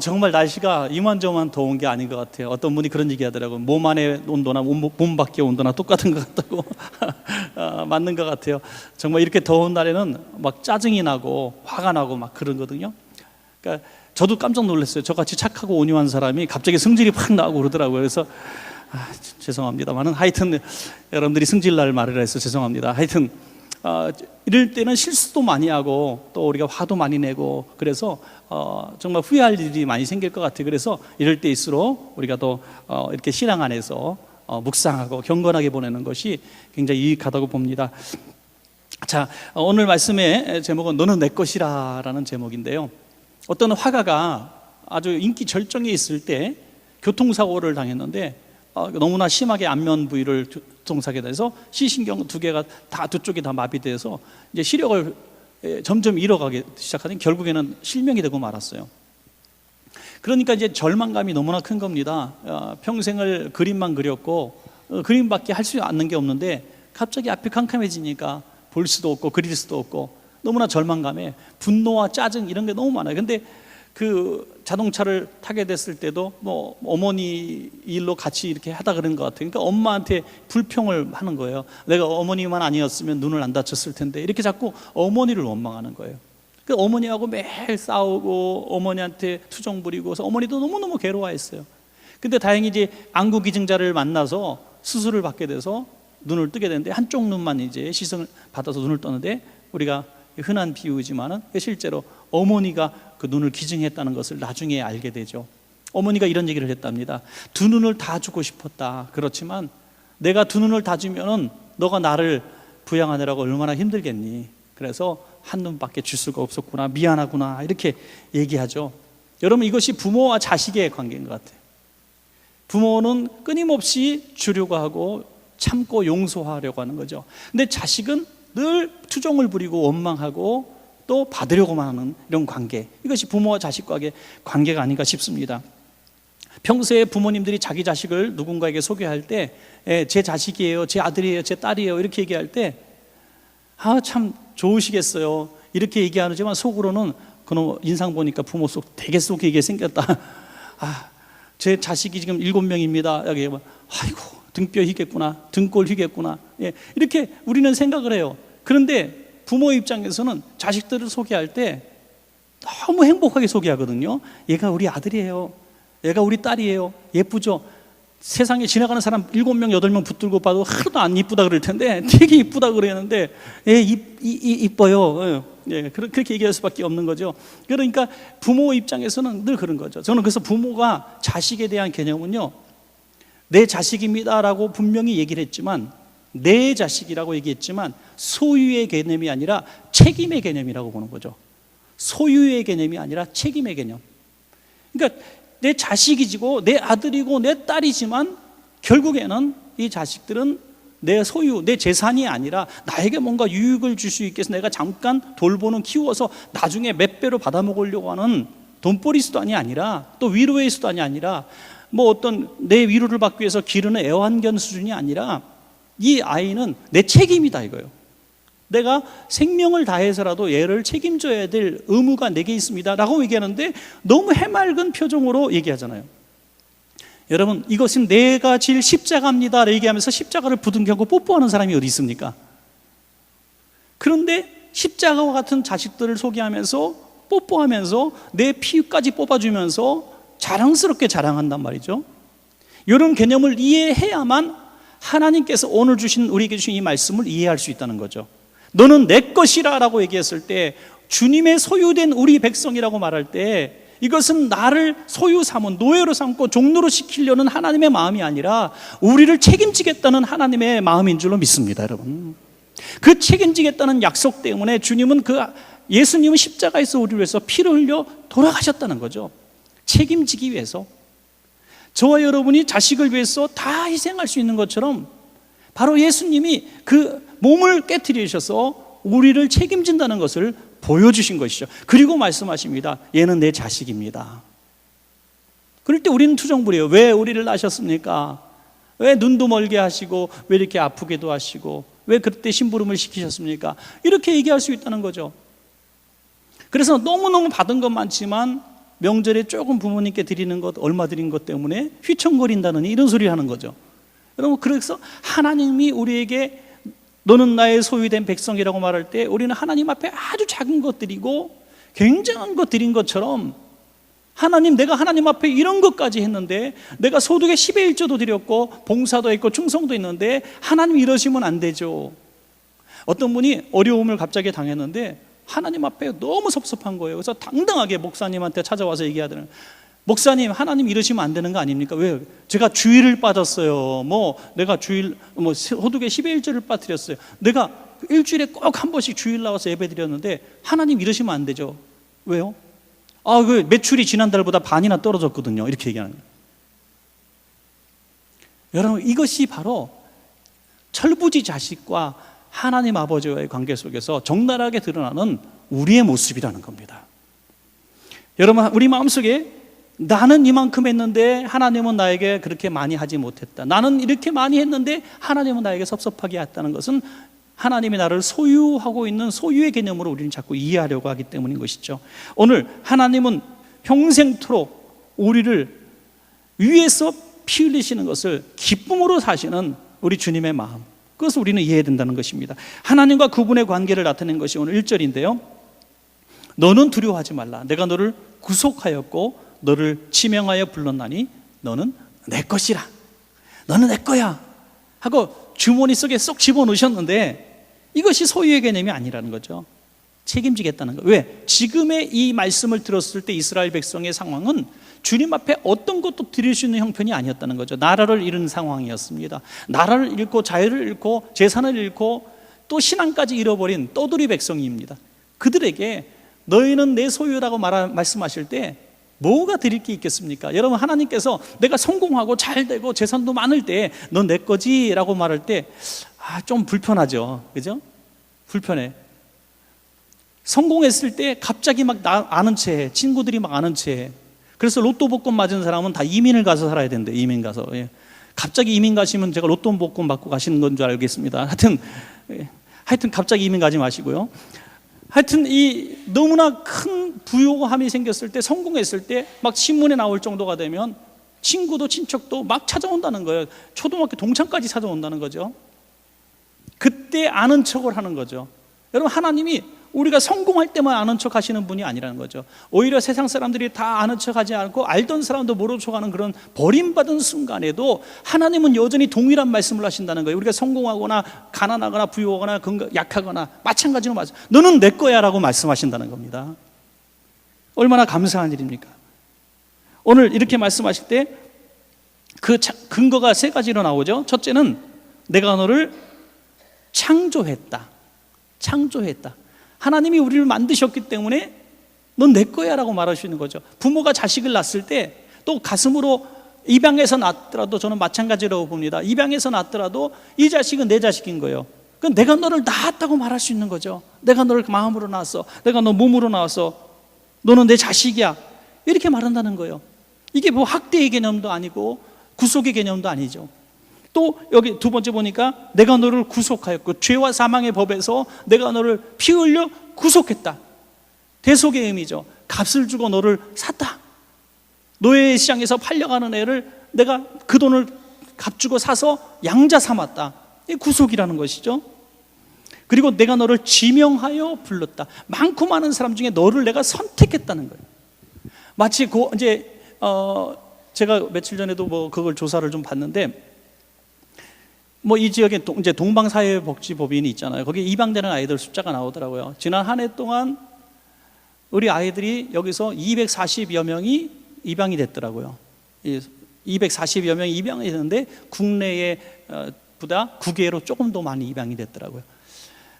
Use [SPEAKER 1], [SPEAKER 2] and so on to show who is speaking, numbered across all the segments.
[SPEAKER 1] 정말 날씨가 이만저만 더운 게 아닌 것 같아요. 어떤 분이 그런 얘기 하더라고요. 몸 안의 온도나 몸 밖의 온도나 똑같은 것 같다고. 맞는 것 같아요. 정말 이렇게 더운 날에는 막 짜증이 나고 화가 나고 막 그러거든요. 그러니까 저도 깜짝 놀랐어요. 저같이 착하고 온유한 사람이 갑자기 승질이 확 나고 그러더라고요. 그래서 죄송합니다만은 하여튼 여러분들이 승질날 말을 해서 죄송합니다. 하여튼 이럴 때는 실수도 많이 하고 또 우리가 화도 많이 내고 그래서 정말 후회할 일이 많이 생길 것 같아요. 그래서 이럴 때일수록 우리가 또 이렇게 신앙 안에서 묵상하고 경건하게 보내는 것이 굉장히 유익하다고 봅니다. 자, 오늘 말씀의 제목은 너는 내 것이라 라는 제목인데요, 어떤 화가가 아주 인기 절정에 있을 때 교통사고를 당했는데 너무나 심하게 안면 부위를 교통사고에 돼서 시신경 두 개가 다 두 쪽이 다 마비돼서 이제 시력을 점점 잃어가기 시작하니 결국에는 실명이 되고 말았어요. 그러니까 이제 절망감이 너무나 큰 겁니다. 평생을 그림만 그렸고 그림밖에 할 수 있는 게 없는데 갑자기 앞이 캄캄해지니까 볼 수도 없고 그릴 수도 없고 너무나 절망감에 분노와 짜증 이런 게 너무 많아요. 근데 그 자동차를 타게 됐을 때도 뭐 어머니 일로 같이 이렇게 하다 그런 것 같아요. 그러니까 엄마한테 불평을 하는 거예요. 내가 어머니만 아니었으면 눈을 안 다쳤을 텐데, 이렇게 자꾸 어머니를 원망하는 거예요. 그 어머니하고 매일 싸우고 어머니한테 투정 부리고 그래서 어머니도 너무너무 괴로워했어요. 근데 다행히 이제 안구 기증자를 만나서 수술을 받게 돼서 눈을 뜨게 되는데 한쪽 눈만 이제 시선을 받아서 눈을 떴는데, 우리가 흔한 비유지만은 실제로 어머니가 그 눈을 기증했다는 것을 나중에 알게 되죠. 어머니가 이런 얘기를 했답니다. 두 눈을 다 주고 싶었다. 그렇지만 내가 두 눈을 다 주면은 너가 나를 부양하느라고 얼마나 힘들겠니? 그래서 한 눈밖에 줄 수가 없었구나, 미안하구나, 이렇게 얘기하죠. 여러분, 이것이 부모와 자식의 관계인 것 같아요. 부모는 끊임없이 주려고 하고 참고 용서하려고 하는 거죠. 근데 자식은 늘 투정을 부리고 원망하고 또 받으려고만 하는 이런 관계, 이것이 부모와 자식과의 관계가 아닌가 싶습니다. 평소에 부모님들이 자기 자식을 누군가에게 소개할 때 제 자식이에요, 제 아들이에요, 제 딸이에요 이렇게 얘기할 때 참 좋으시겠어요 이렇게 얘기하지만 속으로는 그놈 인상 보니까 부모 속 되게 속이게 생겼다. 제 자식이 지금 7명입니다 여기 아이고 등뼈 휘겠구나, 등골 휘겠구나, 이렇게 우리는 생각을 해요. 그런데 부모 입장에서는 자식들을 소개할 때 너무 행복하게 소개하거든요. 얘가 우리 아들이에요, 얘가 우리 딸이에요, 예쁘죠? 세상에 지나가는 사람 7명, 8명 붙들고 봐도 하나도 안 이쁘다 그럴 텐데 되게 이쁘다 그러는데 이뻐요. 그렇게 얘기할 수밖에 없는 거죠. 그러니까 부모 입장에서는 늘 그런 거죠. 저는 그래서 부모가 자식에 대한 개념은요, 내 자식입니다라고 분명히 얘기를 했지만, 내 자식이라고 얘기했지만 소유의 개념이 아니라 책임의 개념이라고 보는 거죠. 소유의 개념이 아니라 책임의 개념. 그러니까 내 자식이고 내 아들이고 내 딸이지만 결국에는 이 자식들은 내 소유, 내 재산이 아니라 나에게 뭔가 유익을 줄 수 있게 해서 내가 잠깐 돌보는, 키워서 나중에 몇 배로 받아먹으려고 하는 돈벌이 수단이 아니라, 또 위로의 수단이 아니라, 뭐 어떤 내 위로를 받기 위해서 기르는 애완견 수준이 아니라 이 아이는 내 책임이다 이거예요. 내가 생명을 다해서라도 얘를 책임져야 될 의무가 내게 있습니다 라고 얘기하는데 너무 해맑은 표정으로 얘기하잖아요. 여러분, 이것은 내가 질 십자가입니다 얘기하면서 십자가를 부둥켜고 뽀뽀하는 사람이 어디 있습니까? 그런데 십자가와 같은 자식들을 소개하면서 뽀뽀하면서 내 피까지 뽑아주면서 자랑스럽게 자랑한단 말이죠. 이런 개념을 이해해야만 하나님께서 오늘 우리에게 주신 이 말씀을 이해할 수 있다는 거죠. 너는 내 것이라 라고 얘기했을 때, 주님의 소유된 우리 백성이라고 말할 때 이것은 나를 소유 삼은, 노예로 삼고 종로로 시키려는 하나님의 마음이 아니라 우리를 책임지겠다는 하나님의 마음인 줄로 믿습니다. 여러분, 그 책임지겠다는 약속 때문에 예수님은 십자가에서 우리를 위해서 피를 흘려 돌아가셨다는 거죠. 책임지기 위해서. 저와 여러분이 자식을 위해서 다 희생할 수 있는 것처럼 바로 예수님이 그 몸을 깨트리셔서 우리를 책임진다는 것을 보여주신 것이죠. 그리고 말씀하십니다. 얘는 내 자식입니다. 그럴 때 우리는 투정 부려요. 왜 우리를 낳으셨습니까? 왜 눈도 멀게 하시고 왜 이렇게 아프게도 하시고 왜 그때 심부름을 시키셨습니까? 이렇게 얘기할 수 있다는 거죠. 그래서 너무너무 받은 것 많지만 명절에 조금 부모님께 드리는 것, 얼마 드린 것 때문에 휘청거린다느니 이런 소리를 하는 거죠. 여러분, 그래서 하나님이 우리에게 너는 나의 소유된 백성이라고 말할 때 우리는 하나님 앞에 아주 작은 것 드리고 굉장한 것 드린 것처럼, 하나님, 내가 하나님 앞에 이런 것까지 했는데, 내가 소득의 10의 1조도 드렸고 봉사도 했고 충성도 했는데 하나님 이러시면 안 되죠. 어떤 분이 어려움을 갑자기 당했는데 하나님 앞에 너무 섭섭한 거예요. 그래서 당당하게 목사님한테 찾아와서 얘기하더라고요. 목사님, 하나님 이러시면 안 되는 거 아닙니까? 왜? 제가 주일을 빠졌어요. 내가 주일, 소득의 10의 1조를 빠뜨렸어요. 내가 일주일에 꼭 한 번씩 주일 나와서 예배 드렸는데 하나님 이러시면 안 되죠. 왜요? 그 매출이 지난달보다 반이나 떨어졌거든요. 이렇게 얘기하는 거예요. 여러분, 이것이 바로 철부지 자식과 하나님 아버지와의 관계 속에서 적나라하게 드러나는 우리의 모습이라는 겁니다. 여러분, 우리 마음속에 나는 이만큼 했는데 하나님은 나에게 그렇게 많이 하지 못했다, 나는 이렇게 많이 했는데 하나님은 나에게 섭섭하게 했다는 것은 하나님이 나를 소유하고 있는 소유의 개념으로 우리는 자꾸 이해하려고 하기 때문인 것이죠. 오늘 하나님은 평생토록 우리를 위해서 피 흘리시는 것을 기쁨으로 사시는 우리 주님의 마음, 그것을 우리는 이해해야 된다는 것입니다. 하나님과 그분의 관계를 나타낸 것이 오늘 1절인데요 너는 두려워하지 말라, 내가 너를 구속하였고 너를 지명하여 불렀나니 너는 내 것이라, 너는 내 거야 하고 주머니 속에 쏙 집어넣으셨는데, 이것이 소유의 개념이 아니라는 거죠. 책임지겠다는 거예요. 왜? 지금의 이 말씀을 들었을 때 이스라엘 백성의 상황은 주님 앞에 어떤 것도 드릴 수 있는 형편이 아니었다는 거죠. 나라를 잃은 상황이었습니다. 나라를 잃고 자유를 잃고 재산을 잃고 또 신앙까지 잃어버린 떠돌이 백성입니다. 그들에게 너희는 내 소유라고 말씀하실 때 뭐가 드릴 게 있겠습니까? 여러분, 하나님께서 내가 성공하고 잘 되고 재산도 많을 때 넌 내 거지 라고 말할 때 좀 불편하죠. 그죠? 불편해. 성공했을 때 갑자기 막 아는 체해, 친구들이 막 아는 체해. 그래서 로또 복권 맞은 사람은 다 이민을 가서 살아야 된대. 이민 가서. 갑자기 이민 가시면 제가 로또 복권 받고 가시는 건 줄 알겠습니다. 하여튼 갑자기 이민 가지 마시고요. 하여튼 이 너무나 큰 부요함이 생겼을 때, 성공했을 때 막 신문에 나올 정도가 되면 친구도 친척도 막 찾아온다는 거예요. 초등학교 동창까지 찾아온다는 거죠. 그때 아는 척을 하는 거죠. 여러분, 하나님이 우리가 성공할 때만 아는 척 하시는 분이 아니라는 거죠. 오히려 세상 사람들이 다 아는 척 하지 않고 알던 사람도 모르는 척하는 그런 버림받은 순간에도 하나님은 여전히 동일한 말씀을 하신다는 거예요. 우리가 성공하거나 가난하거나 부유하거나 약하거나 마찬가지로 너는 내 거야 라고 말씀하신다는 겁니다. 얼마나 감사한 일입니까? 오늘 이렇게 말씀하실 때 그 근거가 3가지로 나오죠. 첫째는 내가 너를 창조했다. 하나님이 우리를 만드셨기 때문에 넌 내 거야 라고 말하시는 거죠. 부모가 자식을 낳았을 때 또 가슴으로 입양해서 낳았더라도 저는 마찬가지라고 봅니다. 입양해서 낳았더라도 이 자식은 내 자식인 거예요. 그럼 내가 너를 낳았다고 말할 수 있는 거죠. 내가 너를 마음으로 낳았어, 내가 너 몸으로 낳았어, 너는 내 자식이야, 이렇게 말한다는 거예요. 이게 뭐 학대의 개념도 아니고 구속의 개념도 아니죠. 또 여기 2번째 보니까 내가 너를 구속하였고, 죄와 사망의 법에서 내가 너를 피 흘려 구속했다. 대속의 의미죠. 값을 주고 너를 샀다. 노예 시장에서 팔려가는 애를 내가 그 돈을 값 주고 사서 양자 삼았다. 이게 구속이라는 것이죠. 그리고 내가 너를 지명하여 불렀다. 많고 많은 사람 중에 너를 내가 선택했다는 거예요. 마치 제가 며칠 전에도 그걸 조사를 좀 봤는데, 이 지역에 이제 동방사회복지법인이 있잖아요. 거기 입양되는 아이들 숫자가 나오더라고요. 지난 한 해 동안 우리 아이들이 여기서 240여 명이 입양이 됐더라고요. 240여 명이 입양이 됐는데 국내에 보다 9개로 조금 더 많이 입양이 됐더라고요.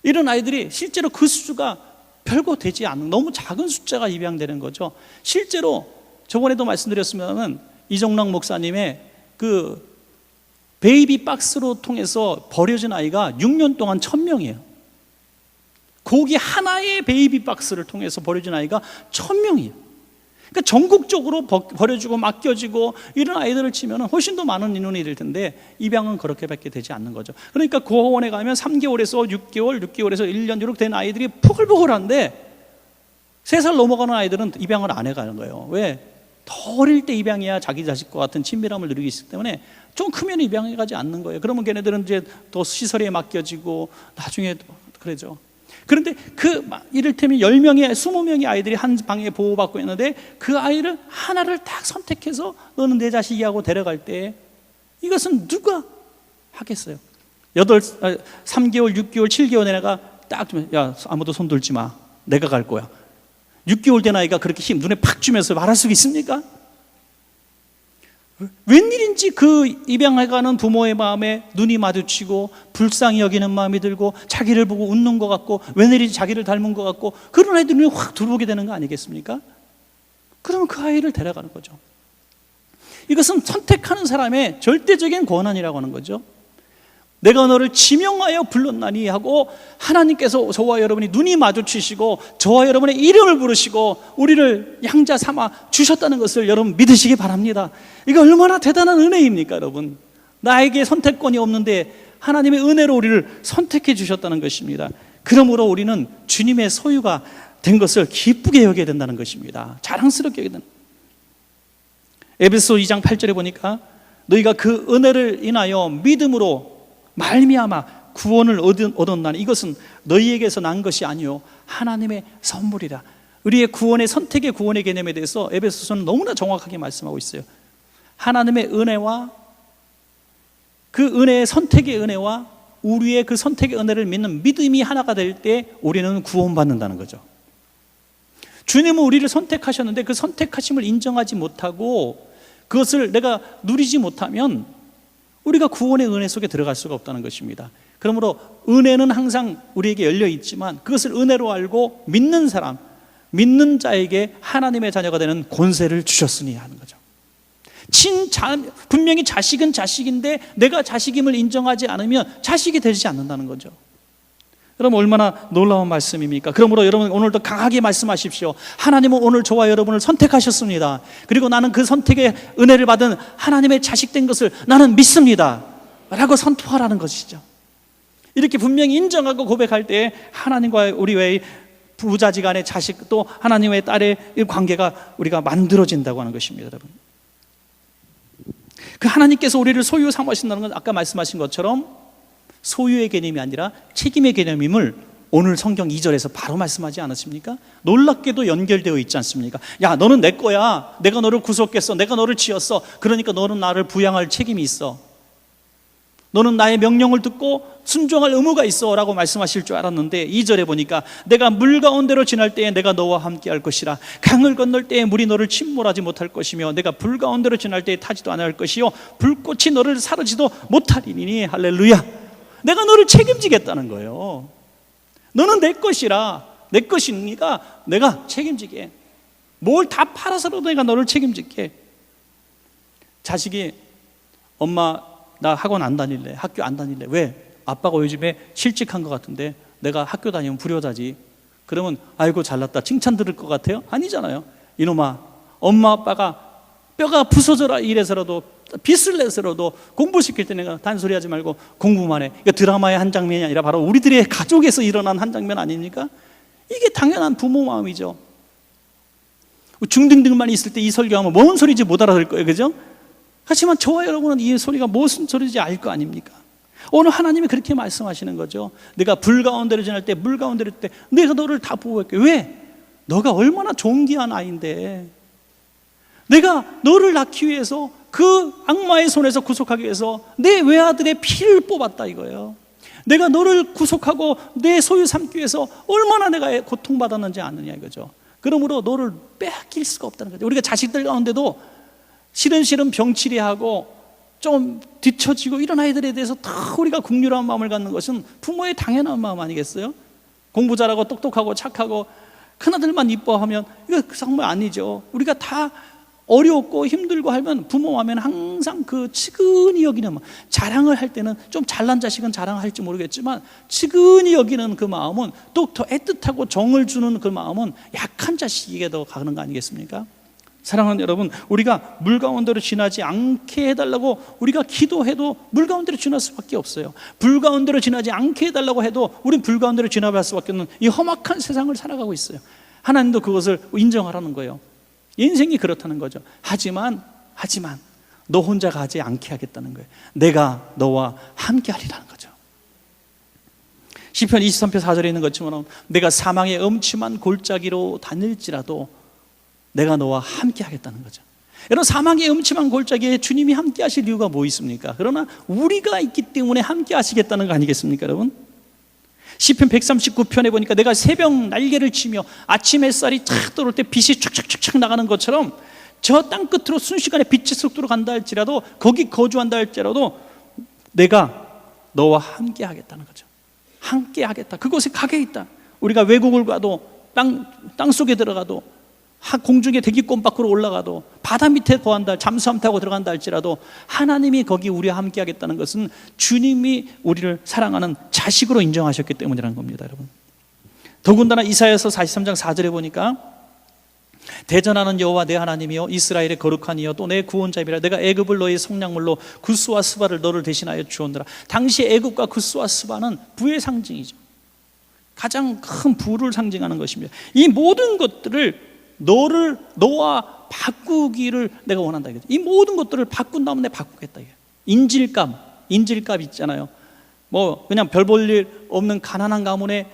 [SPEAKER 1] 이런 아이들이 실제로 그 수가 별거 되지 않는 너무 작은 숫자가 입양되는 거죠. 실제로 저번에도 말씀드렸으면 이정락 목사님의 그 베이비 박스로 통해서 버려진 아이가 6년 동안 1000명이에요. 거기 하나의 베이비 박스를 통해서 버려진 아이가 1000명이에요. 그러니까 전국적으로 버려지고 맡겨지고 이런 아이들을 치면 훨씬 더 많은 인원이 될 텐데 입양은 그렇게밖에 되지 않는 거죠. 그러니까 고아원에 가면 3개월에서 6개월, 6개월에서 1년 이렇게 된 아이들이 포글포글한데 3살 넘어가는 아이들은 입양을 안 해가는 거예요. 왜? 더 어릴 때 입양해야 자기 자식과 같은 친밀함을 누리기 있기 때문에 좀 크면 입양해 가지 않는 거예요. 그러면 걔네들은 이제 또 시설에 맡겨지고 나중에 그러죠. 그런데 이를테면 10명의 20명의 아이들이 한 방에 보호받고 있는데 그 아이를 하나를 딱 선택해서 너는 내 자식이 하고 데려갈 때 이것은 누가 하겠어요? 3개월, 6개월, 7개월 된 애가 딱 주면 야 아무도 손 들지 마, 내가 갈 거야. 6개월 된 아이가 그렇게 힘 눈에 팍 주면서 말할 수 있습니까? 웬일인지 그 입양해가는 부모의 마음에 눈이 마주치고 불쌍히 여기는 마음이 들고 자기를 보고 웃는 것 같고 웬일인지 자기를 닮은 것 같고 그런 아이들 눈에 확 들어오게 되는 거 아니겠습니까? 그러면 그 아이를 데려가는 거죠. 이것은 선택하는 사람의 절대적인 권한이라고 하는 거죠. 내가 너를 지명하여 불렀나니 하고 하나님께서 저와 여러분이 눈이 마주치시고 저와 여러분의 이름을 부르시고 우리를 양자 삼아 주셨다는 것을 여러분 믿으시기 바랍니다. 이거 얼마나 대단한 은혜입니까 여러분. 나에게 선택권이 없는데 하나님의 은혜로 우리를 선택해 주셨다는 것입니다. 그러므로 우리는 주님의 소유가 된 것을 기쁘게 여겨야 된다는 것입니다. 자랑스럽게 여겨야 된다. 에베소 2장 8절에 보니까 너희가 그 은혜를 인하여 믿음으로 말미암아 구원을 얻었나니 이것은 너희에게서 난 것이 아니요 하나님의 선물이라. 우리의 구원의 선택의 구원의 개념에 대해서 에베소서는 너무나 정확하게 말씀하고 있어요. 하나님의 은혜와 그 은혜의 선택의 은혜와 우리의 그 선택의 은혜를 믿는 믿음이 하나가 될 때 우리는 구원받는다는 거죠. 주님은 우리를 선택하셨는데 그 선택하심을 인정하지 못하고 그것을 내가 누리지 못하면 우리가 구원의 은혜 속에 들어갈 수가 없다는 것입니다. 그러므로 은혜는 항상 우리에게 열려 있지만 그것을 은혜로 알고 믿는 사람, 믿는 자에게 하나님의 자녀가 되는 권세를 주셨으니 하는 거죠. 분명히 자식은 자식인데 내가 자식임을 인정하지 않으면 자식이 되지 않는다는 거죠. 여러분 얼마나 놀라운 말씀입니까? 그러므로 여러분 오늘도 강하게 말씀하십시오. 하나님은 오늘 저와 여러분을 선택하셨습니다. 그리고 나는 그 선택의 은혜를 받은 하나님의 자식된 것을 나는 믿습니다 라고 선포하라는 것이죠. 이렇게 분명히 인정하고 고백할 때 하나님과 우리 외의 부자지간의 자식 또 하나님의 딸의 관계가 우리가 만들어진다고 하는 것입니다. 여러분 그 하나님께서 우리를 소유 삼으신다는 건 아까 말씀하신 것처럼 소유의 개념이 아니라 책임의 개념임을 오늘 성경 2절에서 바로 말씀하지 않았습니까? 놀랍게도 연결되어 있지 않습니까? 야 너는 내 거야. 내가 너를 구속했어. 내가 너를 지었어. 그러니까 너는 나를 부양할 책임이 있어. 너는 나의 명령을 듣고 순종할 의무가 있어 라고 말씀하실 줄 알았는데 2절에 보니까 내가 물 가운데로 지날 때에 내가 너와 함께 할 것이라. 강을 건널 때에 물이 너를 침몰하지 못할 것이며 내가 불 가운데로 지날 때에 타지도 않을 것이요 불꽃이 너를 사르지도 못하리니. 할렐루야. 내가 너를 책임지겠다는 거예요. 너는 내 것이라. 내 것이니까 내가 책임지게. 뭘 다 팔아서라도 내가 너를 책임질게. 자식이 엄마 나 학원 안 다닐래. 학교 안 다닐래. 왜? 아빠가 요즘에 실직한 것 같은데 내가 학교 다니면 불효자지. 그러면 아이고 잘났다 칭찬 들을 것 같아요? 아니잖아요. 이놈아 엄마 아빠가 뼈가 부서져라 이래서라도 빚을 내서라도 공부시킬 때 내가 단소리하지 말고 공부만 해. 이거 드라마의 한 장면이 아니라 바로 우리들의 가족에서 일어난 한 장면 아닙니까? 이게 당연한 부모 마음이죠. 중등들만 있을 때 이 설교하면 뭔 소리인지 못 알아들 거예요. 그죠? 하지만 저와 여러분은 이 소리가 무슨 소리인지 알 거 아닙니까? 오늘 하나님이 그렇게 말씀하시는 거죠. 내가 불 가운데로 지날 때 물 가운데로 때 내가 너를 다 보호할게. 왜? 너가 얼마나 존귀한 아이인데 내가 너를 낳기 위해서 그 악마의 손에서 구속하기 위해서 내 외아들의 피를 뽑았다 이거예요. 내가 너를 구속하고 내 소유 삼기 위해서 얼마나 내가 고통받았는지 아느냐 이거죠. 그러므로 너를 빼앗길 수가 없다는 거죠. 우리가 자식들 가운데도 시름시름 병치레하고 좀 뒤처지고 이런 아이들에 대해서 다 우리가 긍휼한 마음을 갖는 것은 부모의 당연한 마음 아니겠어요? 공부 잘하고 똑똑하고 착하고 큰아들만 이뻐하면 이거 정말 아니죠. 우리가 다 어렵고 힘들고 하면 부모 하면 항상 그 측은히 여기는 자랑을 할 때는 좀 잘난 자식은 자랑할지 모르겠지만 측은히 여기는 그 마음은 또 더 애틋하고 정을 주는 그 마음은 약한 자식에게 더 가는 거 아니겠습니까? 사랑하는 여러분, 우리가 물 가운데로 지나지 않게 해달라고 우리가 기도해도 물 가운데로 지날 수밖에 없어요. 불 가운데로 지나지 않게 해달라고 해도 우린 불 가운데로 지나갈 수밖에 없는 이 험악한 세상을 살아가고 있어요. 하나님도 그것을 인정하라는 거예요. 인생이 그렇다는 거죠. 하지만 너 혼자 가지 않게 하겠다는 거예요. 내가 너와 함께 하리라는 거죠. 시편 23편 4절에 있는 것처럼 내가 사망의 음침한 골짜기로 다닐지라도 내가 너와 함께 하겠다는 거죠. 여러분, 사망의 음침한 골짜기에 주님이 함께 하실 이유가 뭐 있습니까? 그러나 우리가 있기 때문에 함께 하시겠다는 거 아니겠습니까, 여러분? 시편 139편에 보니까 내가 새벽 날개를 치며 아침 햇살이 착 들어올 때 빛이 촥촥촥촥 나가는 것처럼 저 땅 끝으로 순식간에 빛의 속도로 간다 할지라도, 거기 거주한다 할지라도 내가 너와 함께 하겠다는 거죠. 함께 하겠다. 그곳에 가게 있다. 우리가 외국을 가도, 땅 속에 들어가도, 공중에 대기권 밖으로 올라가도, 바다 밑에 거한다, 잠수함 타고 들어간다 할지라도 하나님이 거기 우리와 함께 하겠다는 것은 주님이 우리를 사랑하는 자식으로 인정하셨기 때문이라는 겁니다, 여러분. 더군다나 이사야서 43장 4절에 보니까 대전하는 여호와 내 하나님이여 이스라엘의 거룩한 이여 또 내 구원자이라 내가 애굽을 너의 속량물로 구스와 스바를 너를 대신하여 주었노라. 당시 애굽과 구스와 스바는 부의 상징이죠. 가장 큰 부를 상징하는 것입니다. 이 모든 것들을 너와 바꾸기를 내가 원한다. 이 모든 것들을 바꾼 다음에 바꾸겠다. 인질감 있잖아요. 뭐 그냥 별 볼 일 없는 가난한 가문에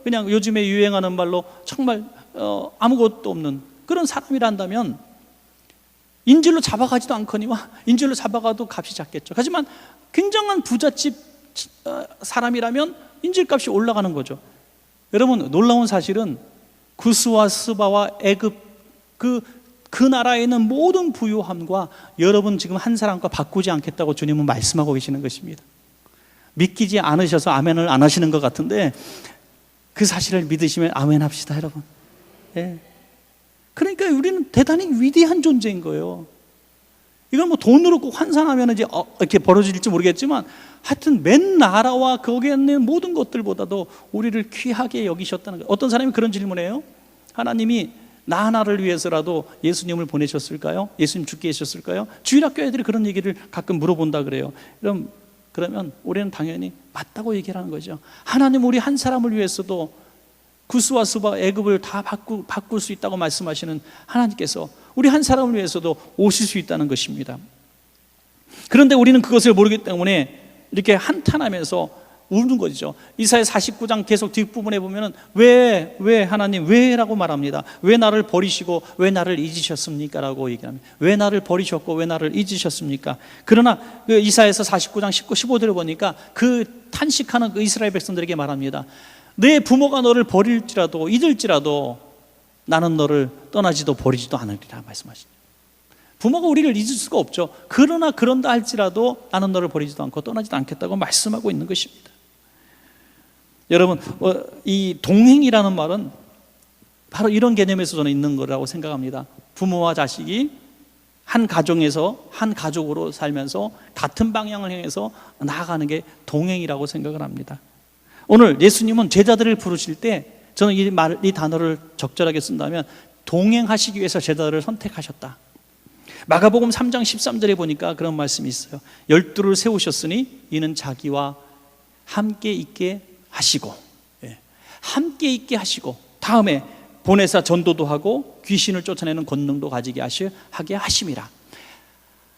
[SPEAKER 1] 그냥 요즘에 유행하는 말로 정말 아무것도 없는 그런 사람이란다면 인질로 잡아가지도 않거니와 인질로 잡아가도 값이 작겠죠. 하지만 굉장한 부잣집 사람이라면 인질값이 올라가는 거죠. 여러분, 놀라운 사실은 구스와 스바와 애굽 그 나라에 있는 모든 부유함과 여러분 지금 한 사람과 바꾸지 않겠다고 주님은 말씀하고 계시는 것입니다. 믿기지 않으셔서 아멘을 안 하시는 것 같은데 그 사실을 믿으시면 아멘 합시다, 여러분. 예. 그러니까 우리는 대단히 위대한 존재인 거예요. 이건 뭐 돈으로 꼭 환산하면 이제 이렇게 벌어질지 모르겠지만 하여튼 맨 나라와 거기에 있는 모든 것들보다도 우리를 귀하게 여기셨다는 거예요. 어떤 사람이 그런 질문을 해요. 하나님이 나 하나를 위해서라도 예수님을 보내셨을까요? 예수님 죽게 하셨을까요? 주일학교 애들이 그런 얘기를 가끔 물어본다 그래요. 그러면 우리는 당연히 맞다고 얘기하는 거죠. 하나님 우리 한 사람을 위해서도 구스와 스바 애굽을 다 바꿀 수 있다고 말씀하시는 하나님께서 우리 한 사람을 위해서도 오실 수 있다는 것입니다. 그런데 우리는 그것을 모르기 때문에 이렇게 한탄하면서 우는 거죠. 이사야 49장 계속 뒷부분에 보면은 왜 하나님 왜라고 말합니다. 왜 나를 버리시고 왜 나를 잊으셨습니까? 라고 얘기합니다. 왜 나를 버리셨고 왜 나를 잊으셨습니까? 그러나 그 이사야서 49장 19, 15절을 보니까 그 탄식하는 그 이스라엘 백성들에게 말합니다. 내 부모가 너를 버릴지라도 잊을지라도 나는 너를 떠나지도 버리지도 않으리라 말씀하십니다. 부모가 우리를 잊을 수가 없죠. 그러나 그런다 할지라도 나는 너를 버리지도 않고 떠나지도 않겠다고 말씀하고 있는 것입니다. 여러분, 이 동행이라는 말은 바로 이런 개념에서 저는 있는 거라고 생각합니다. 부모와 자식이 한 가정에서 한 가족으로 살면서 같은 방향을 향해서 나아가는 게 동행이라고 생각을 합니다. 오늘 예수님은 제자들을 부르실 때 저는 이 단어를 적절하게 쓴다면 동행하시기 위해서 제자들을 선택하셨다. 마가복음 3장 13절에 보니까 그런 말씀이 있어요. 12를 세우셨으니 이는 자기와 함께 있게 하시고, 함께 있게 하시고, 다음에 보내사 전도도 하고 귀신을 쫓아내는 권능도 가지게 하게 하심이라.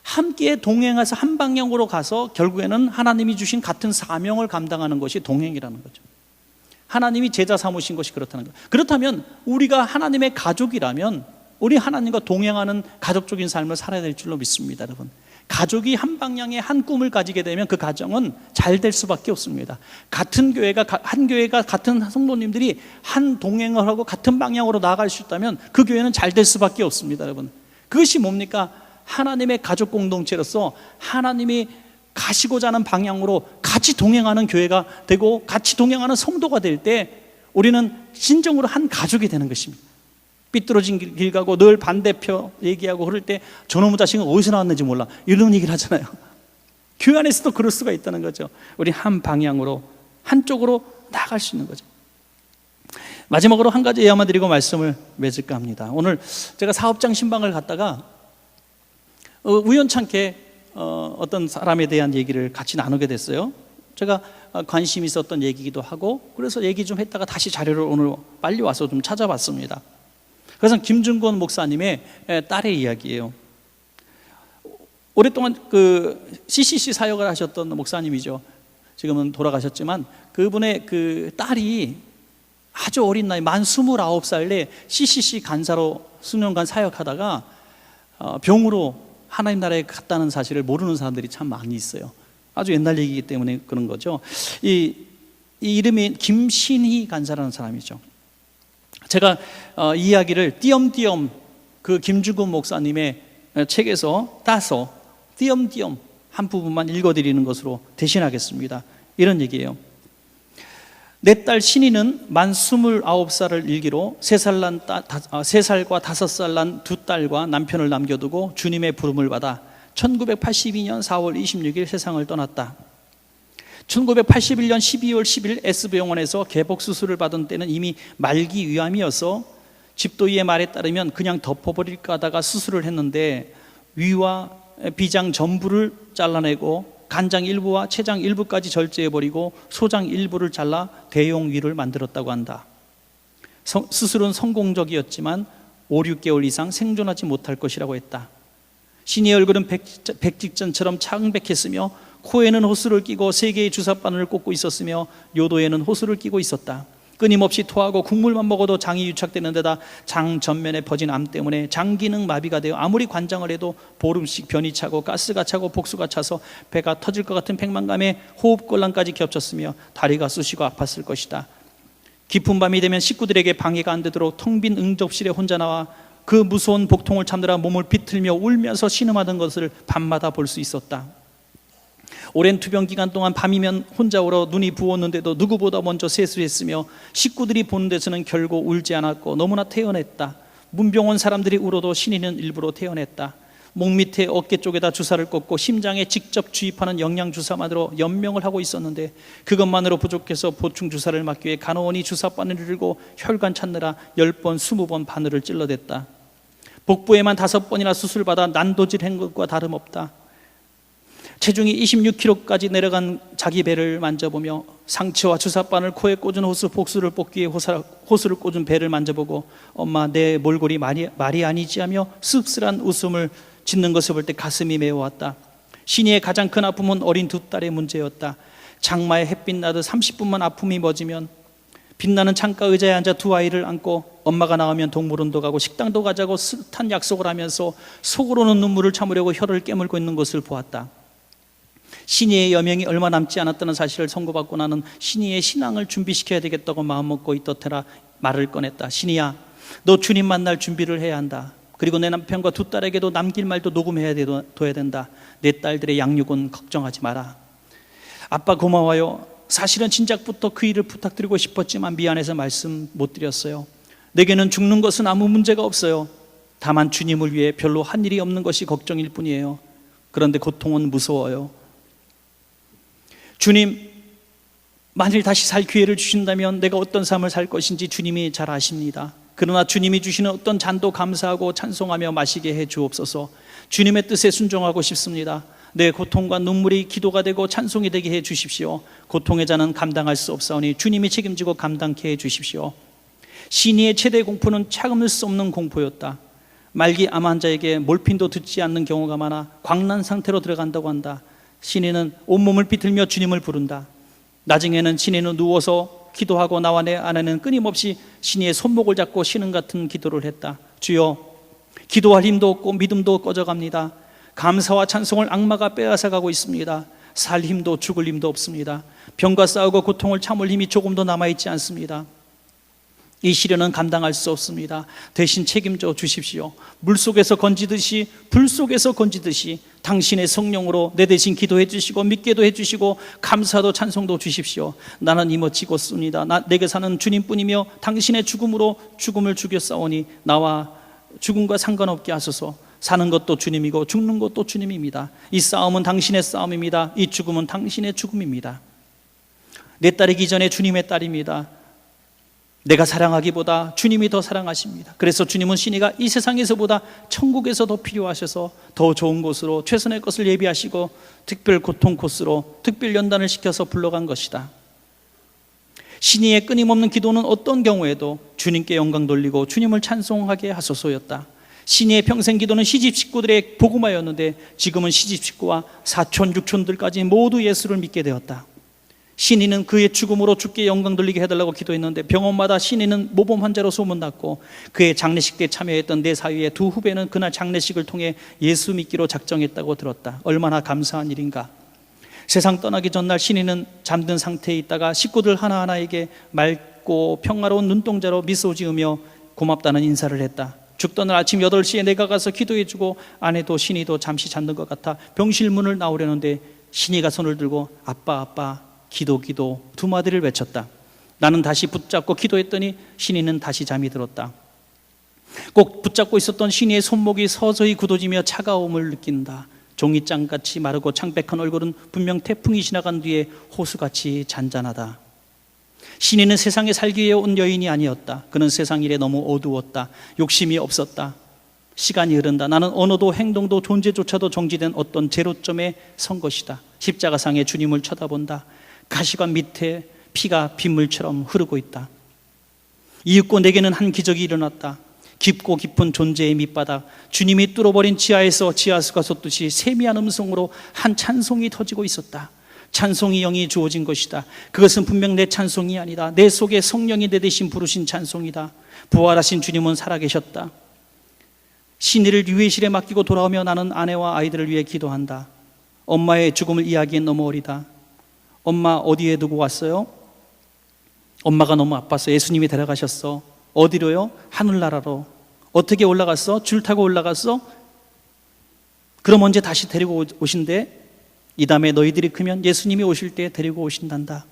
[SPEAKER 1] 함께 동행해서 한 방향으로 가서 결국에는 하나님이 주신 같은 사명을 감당하는 것이 동행이라는 거죠. 하나님이 제자 삼으신 것이 그렇다는 거예요. 그렇다면 우리가 하나님의 가족이라면 우리 하나님과 동행하는 가족적인 삶을 살아야 될 줄로 믿습니다, 여러분. 가족이 한 방향의 한 꿈을 가지게 되면 그 가정은 잘 될 수밖에 없습니다. 같은 교회가 같은 성도님들이 한 동행을 하고 같은 방향으로 나아갈 수 있다면 그 교회는 잘 될 수밖에 없습니다, 여러분. 그것이 뭡니까? 하나님의 가족 공동체로서 하나님이 가시고자 하는 방향으로 같이 동행하는 교회가 되고 같이 동행하는 성도가 될 때 우리는 진정으로 한 가족이 되는 것입니다. 삐뚤어진 길 가고 늘 반대표 얘기하고 그럴 때 저놈의 자식은 어디서 나왔는지 몰라 이런 얘기를 하잖아요. 교회 안에서도 그럴 수가 있다는 거죠. 우리 한 방향으로 한쪽으로 나아갈 수 있는 거죠. 마지막으로 한 가지 예화만 드리고 말씀을 맺을까 합니다. 오늘 제가 사업장 신방을 갔다가 우연찮게 어떤 사람에 대한 얘기를 같이 나누게 됐어요. 제가 관심 있었던 얘기기도 하고 그래서 얘기 좀 했다가 다시 자료를 오늘 빨리 와서 좀 찾아봤습니다. 그것은 김준권 목사님의 딸의 이야기예요. 오랫동안 그 CCC 사역을 하셨던 목사님이죠. 지금은 돌아가셨지만 그분의 그 딸이 아주 어린 나이 만 29살에 CCC 간사로 수년간 사역하다가 병으로 하나님 나라에 갔다는 사실을 모르는 사람들이 참 많이 있어요. 아주 옛날 얘기이기 때문에 그런 거죠. 이 이름이 김신희 간사라는 사람이죠. 제가 이 이야기를 띄엄띄엄 그 김준권 목사님의 책에서 따서 띄엄띄엄 한 부분만 읽어드리는 것으로 대신하겠습니다. 이런 얘기예요. 내 딸 신이는 만 29살을 일기로 3살과 5살 난 두 딸과 남편을 남겨두고 주님의 부름을 받아 1982년 4월 26일 세상을 떠났다. 1981년 12월 10일 S병원에서 개복 수술을 받은 때는 이미 말기 위암이어서 집도이의 말에 따르면 그냥 덮어버릴까 하다가 수술을 했는데 위와 비장 전부를 잘라내고 간장 일부와 췌장 일부까지 절제해버리고 소장 일부를 잘라 대용 위를 만들었다고 한다. 수술은 성공적이었지만 5, 6개월 이상 생존하지 못할 것이라고 했다. 신이의 얼굴은 백직전처럼 창백했으며 코에는 호스를 끼고 3개의 주사바늘을 꽂고 있었으며 요도에는 호스를 끼고 있었다. 끊임없이 토하고 국물만 먹어도 장이 유착되는 데다 장 전면에 퍼진 암 때문에 장 기능 마비가 되어 아무리 관장을 해도 보름씩 변이 차고 가스가 차고 복수가 차서 배가 터질 것 같은 백만감에 호흡곤란까지 겹쳤으며 다리가 쑤시고 아팠을 것이다. 깊은 밤이 되면 식구들에게 방해가 안 되도록 텅 빈 응접실에 혼자 나와 그 무서운 복통을 참느라 몸을 비틀며 울면서 신음하던 것을 밤마다 볼 수 있었다. 오랜 투병 기간 동안 밤이면 혼자 울어 눈이 부었는데도 누구보다 먼저 세수했으며 식구들이 보는 데서는 결국 울지 않았고 너무나 태연했다. 문병원 사람들이 울어도 신이는 일부러 태연했다. 목 밑에 어깨 쪽에다 주사를 꽂고 심장에 직접 주입하는 영양주사만으로 연명을 하고 있었는데 그것만으로 부족해서 보충 주사를 맞기 위해 간호원이 주사바늘을 들고 혈관 찾느라 10번, 20번 바늘을 찔러댔다. 복부에만 5번이나 수술받아 난도질한 것과 다름없다. 체중이 26kg까지 내려간 자기 배를 만져보며 상처와 주사바늘 코에 꽂은 호스 복수를 뽑기 위해 호스를 꽂은 배를 만져보고 엄마 내 몰골이 말이 아니지 하며 씁쓸한 웃음을 짓는 것을 볼 때 가슴이 메워왔다. 신이의 가장 큰 아픔은 어린 두 딸의 문제였다. 장마에 햇빛 나듯 30분만 아픔이 멎으면 빛나는 창가 의자에 앉아 두 아이를 안고 엄마가 나가면 동물원도 가고 식당도 가자고 숱한 약속을 하면서 속으로는 눈물을 참으려고 혀를 깨물고 있는 것을 보았다. 신이의 여명이 얼마 남지 않았다는 사실을 선고받고 나는 신이의 신앙을 준비시켜야 되겠다고 마음먹고 있었더라 말을 꺼냈다. 신이야, 너 주님 만날 준비를 해야 한다. 그리고 내 남편과 두 딸에게도 남길 말도 녹음해야 둬야 된다. 내 딸들의 양육은 걱정하지 마라. 아빠 고마워요. 사실은 진작부터 그 일을 부탁드리고 싶었지만 미안해서 말씀 못 드렸어요. 내게는 죽는 것은 아무 문제가 없어요. 다만 주님을 위해 별로 한 일이 없는 것이 걱정일 뿐이에요. 그런데 고통은 무서워요. 주님, 만일 다시 살 기회를 주신다면 내가 어떤 삶을 살 것인지 주님이 잘 아십니다. 그러나 주님이 주시는 어떤 잔도 감사하고 찬송하며 마시게 해 주옵소서. 주님의 뜻에 순종하고 싶습니다. 내 고통과 눈물이 기도가 되고 찬송이 되게 해 주십시오. 고통의 자는 감당할 수 없사오니 주님이 책임지고 감당케 해 주십시오. 신이의 최대 공포는 참을 수 없는 공포였다. 말기 암 환자에게 몰핀도 듣지 않는 경우가 많아 광난 상태로 들어간다고 한다. 신이는 온몸을 비틀며 주님을 부른다. 나중에는 신이는 누워서 기도하고 나와 내 아내는 끊임없이 신이의 손목을 잡고 신음 같은 기도를 했다. 주여, 기도할 힘도 없고 믿음도 꺼져갑니다. 감사와 찬송을 악마가 빼앗아가고 있습니다. 살 힘도 죽을 힘도 없습니다. 병과 싸우고 고통을 참을 힘이 조금도 남아있지 않습니다. 이 시련은 감당할 수 없습니다. 대신 책임져 주십시오. 물속에서 건지듯이 불 속에서 건지듯이 당신의 성령으로 내 대신 기도해 주시고 믿게도 해 주시고 감사도 찬송도 주십시오. 나는 이모 죽었습니다. 내게 사는 주님뿐이며 당신의 죽음으로 죽음을 죽였사오니 나와 죽음과 상관없게 하소서. 사는 것도 주님이고 죽는 것도 주님입니다. 이 싸움은 당신의 싸움입니다. 이 죽음은 당신의 죽음입니다. 내 딸이기 전에 주님의 딸입니다. 내가 사랑하기보다 주님이 더 사랑하십니다. 그래서 주님은 신이가 이 세상에서보다 천국에서 더 필요하셔서 더 좋은 곳으로 최선의 것을 예비하시고 특별 고통 코스로 특별 연단을 시켜서 불러간 것이다. 신이의 끊임없는 기도는 어떤 경우에도 주님께 영광 돌리고 주님을 찬송하게 하소서였다. 신이의 평생 기도는 시집 식구들의 복음화였는데 지금은 시집 식구와 사촌 육촌들까지 모두 예수를 믿게 되었다. 신이는 그의 죽음으로 주께 영광 돌리게 해달라고 기도했는데 병원마다 신이는 모범 환자로 소문났고 그의 장례식 때 참여했던 내 사위의 두 후배는 그날 장례식을 통해 예수 믿기로 작정했다고 들었다. 얼마나 감사한 일인가. 세상 떠나기 전날 신이는 잠든 상태에 있다가 식구들 하나하나에게 맑고 평화로운 눈동자로 미소 지으며 고맙다는 인사를 했다. 죽던 날 아침 8시에 내가 가서 기도해주고 아내도 신이도 잠시 잠든 것 같아 병실 문을 나오려는데 신이가 손을 들고 아빠 기도 두 마디를 외쳤다. 나는 다시 붙잡고 기도했더니 신이는 다시 잠이 들었다. 꼭 붙잡고 있었던 신이의 손목이 서서히 굳어지며 차가움을 느낀다. 종이장같이 마르고 창백한 얼굴은 분명 태풍이 지나간 뒤에 호수같이 잔잔하다. 신이는 세상에 살기 위해 온 여인이 아니었다. 그는 세상 일에 너무 어두웠다. 욕심이 없었다. 시간이 흐른다. 나는 언어도 행동도 존재조차도 정지된 어떤 제로점에 선 것이다. 십자가상의 주님을 쳐다본다. 가시관 밑에 피가 빗물처럼 흐르고 있다. 이윽고 내게는 한 기적이 일어났다. 깊고 깊은 존재의 밑바닥, 주님이 뚫어버린 지하에서 지하수가 솟듯이 세미한 음성으로 한 찬송이 터지고 있었다. 찬송이 영이 주어진 것이다. 그것은 분명 내 찬송이 아니다. 내 속에 성령이 내 대신 부르신 찬송이다. 부활하신 주님은 살아계셨다. 신이를 유해실에 맡기고 돌아오며 나는 아내와 아이들을 위해 기도한다. 엄마의 죽음을 이야기엔 너무 어리다. 엄마 어디에 두고 왔어요? 엄마가 너무 아파서 예수님이 데려가셨어. 어디로요? 하늘나라로. 어떻게 올라갔어? 줄 타고 올라갔어? 그럼 언제 다시 데리고 오신대? 이 다음에 너희들이 크면 예수님이 오실 때 데리고 오신단다.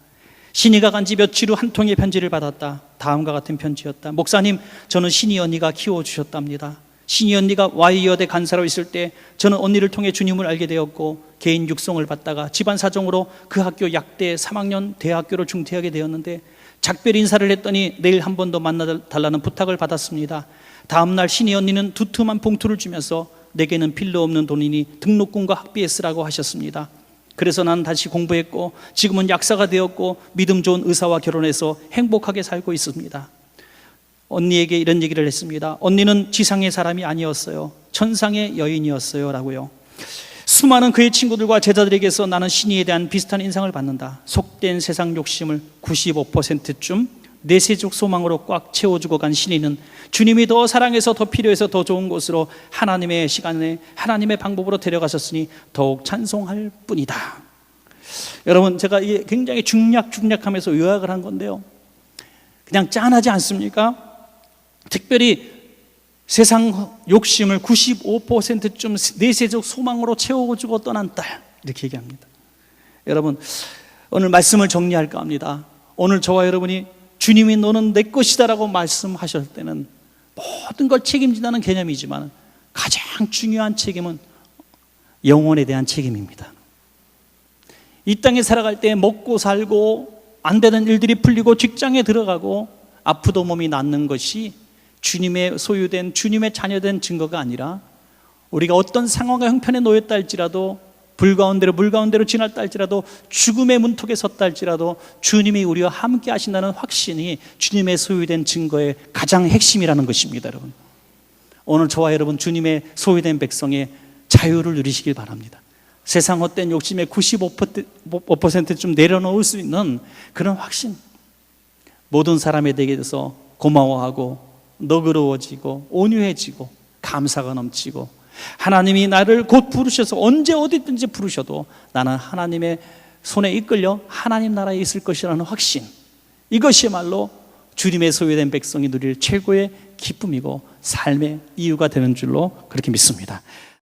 [SPEAKER 1] 신이가 간 지 며칠 후 한 통의 편지를 받았다. 다음과 같은 편지였다. 목사님, 저는 신이 언니가 키워주셨답니다. 신이 언니가 Y여대 간사로 있을 때 저는 언니를 통해 주님을 알게 되었고 개인 육성을 받다가 집안 사정으로 그 학교 약대 3학년 대학교를 중퇴하게 되었는데 작별 인사를 했더니 내일 한 번 더 만나달라는 부탁을 받았습니다. 다음날 신이 언니는 두툼한 봉투를 주면서 내게는 필요 없는 돈이니 등록금과 학비에 쓰라고 하셨습니다. 그래서 나는 다시 공부했고 지금은 약사가 되었고 믿음 좋은 의사와 결혼해서 행복하게 살고 있습니다. 언니에게 이런 얘기를 했습니다. 언니는 지상의 사람이 아니었어요. 천상의 여인이었어요 라고요. 수많은 그의 친구들과 제자들에게서 나는 신이에 대한 비슷한 인상을 받는다. 속된 세상 욕심을 95%쯤 내세적 소망으로 꽉 채워주고 간 신이는 주님이 더 사랑해서 더 필요해서 더 좋은 곳으로 하나님의 시간에 하나님의 방법으로 데려가셨으니 더욱 찬송할 뿐이다. 여러분, 제가 이게 굉장히 중략하면서 요약을 한 건데요, 그냥 짠하지 않습니까? 특별히 세상 욕심을 95%쯤 내세적 소망으로 채워주고 떠난 딸, 이렇게 얘기합니다. 여러분, 오늘 말씀을 정리할까 합니다. 오늘 저와 여러분이 주님이 너는 내 것이다라고 말씀하실 때는 모든 걸 책임진다는 개념이지만 가장 중요한 책임은 영혼에 대한 책임입니다. 이 땅에 살아갈 때 먹고 살고 안 되는 일들이 풀리고 직장에 들어가고 아프도 몸이 낫는 것이 주님의 소유된 주님의 자녀된 증거가 아니라 우리가 어떤 상황과 형편에 놓였다 할지라도 불 가운데로 지났다 할지라도 죽음의 문턱에 섰다 할지라도 주님이 우리와 함께 하신다는 확신이 주님의 소유된 증거의 가장 핵심이라는 것입니다. 여러분, 오늘 저와 여러분 주님의 소유된 백성의 자유를 누리시길 바랍니다. 세상 헛된 욕심의 95%좀 내려놓을 수 있는 그런 확신, 모든 사람에 대해서 고마워하고 너그러워지고 온유해지고 감사가 넘치고 하나님이 나를 곧 부르셔서 언제 어디든지 부르셔도 나는 하나님의 손에 이끌려 하나님 나라에 있을 것이라는 확신, 이것이야말로 주님의 소유된 백성이 누릴 최고의 기쁨이고 삶의 이유가 되는 줄로 그렇게 믿습니다.